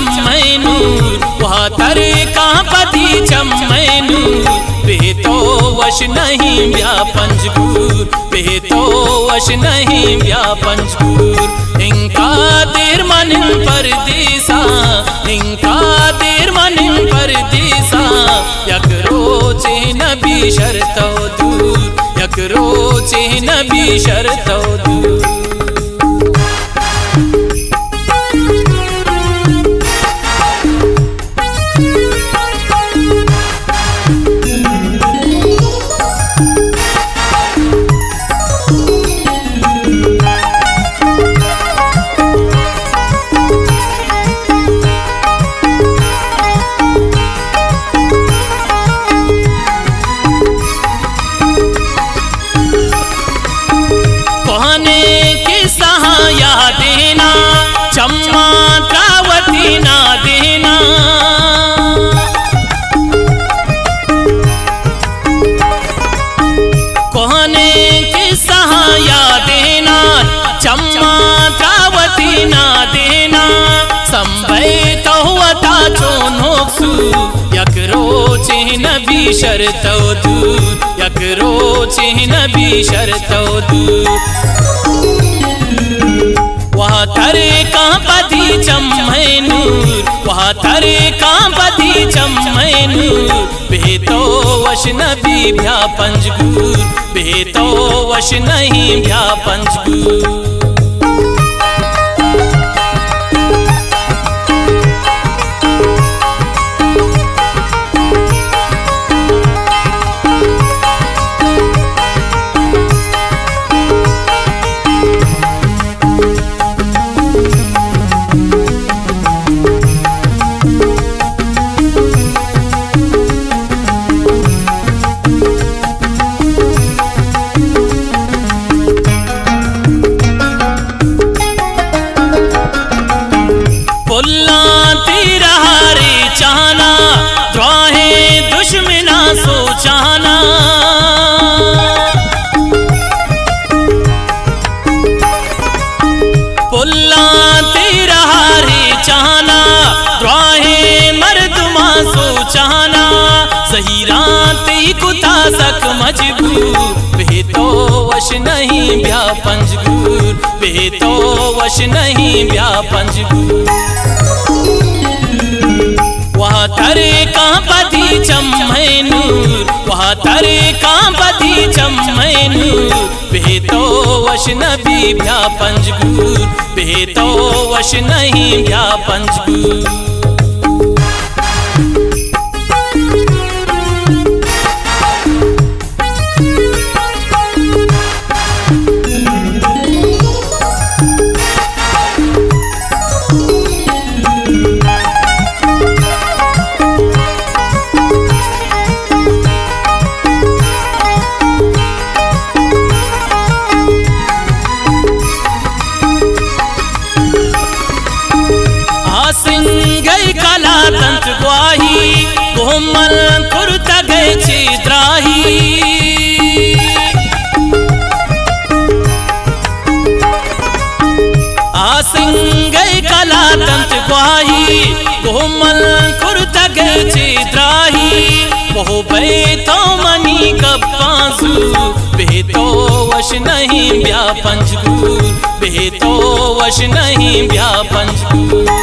चम्मैनूर वहाँ तरे कहाँ पति चम्मैनूर बेतो वश नहीं ब्या पंजगूर बेतो वश नहीं ब्या पंजगूर इंका देर मन परदेसा इंका देर मन परदेसा यक रोचे नबी शर्तो दूर यक रोचे नबी शर्तो दूर। चम्मा द्रावती ना देना कोहने के सहाया देना चम्मा द्रावती ना देना संभय तो वता चोनोक्सु यक रोचे नबी शर्तो दूर यक रोचे नबी शर्तो दूर। वहाँ तरे कहाँ पति चम्मैनूर वहाँ तरे कहाँ पति चम्मैनूर बेतो वश नबी ब्या पंजगूर बेतो वश नहीं ब्या पंजगूर। सोचाना पुल्ला तेरा हारे चाहना द्वाहे मर्दमा सोचाना सही रात ही कुता सक मजबूर बेतो वश नहीं ब्या पंजगूर बेतो वश नहीं ब्या पंजगूर। वहाँ तरे कहाँ पति चम्मैनूर वहाँ तरे कहाँ पति चम्मैनूर बेतो वश नबी ब्या पंजगूर बेतो वश नहीं ब्या पंजगूर। गई कला तंत ग्वाही कोमल कुर्त गए छिद्राही आसिंग गई कला तंत ग्वाही कोमल कुर्त गए छिद्राही वो बेतो मनी कब्बांसू बेतो वश नहीं ब्या पंजगूर बेतो वश नहीं ब्या पंजगूर।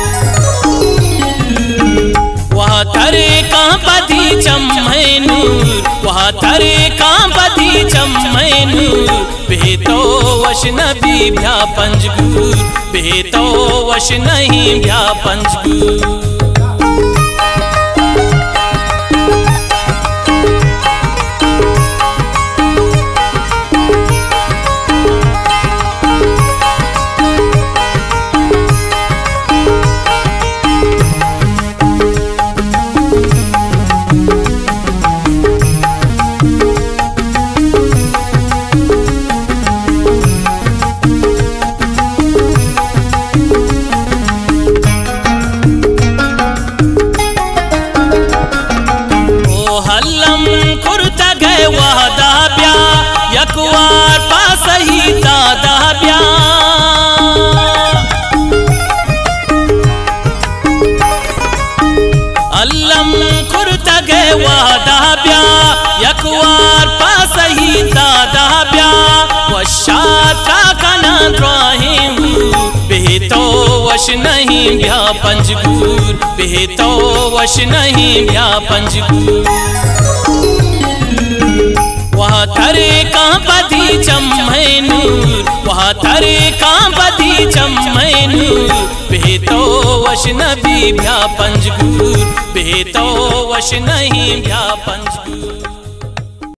वहाँ तरे कहाँ पति चम्मैनूर वहाँ तरे कहाँ पति चम्मैनूर बेतो वश नबी ब्या पंजगूर बेतो वश नहीं ब्या पंजगूर। द्वाहें बेतो वश नहीं भ्या पंजगूर, बेतो वश नहीं भ्या पंजगूर। वहाँ थरे का बधी चम्हे नूर, वहाँ थरे का बधी चम्हे नूर, बेतो वश नबी भ्या पंजगूर, बेतो वश नहीं भ्या पंजगूर।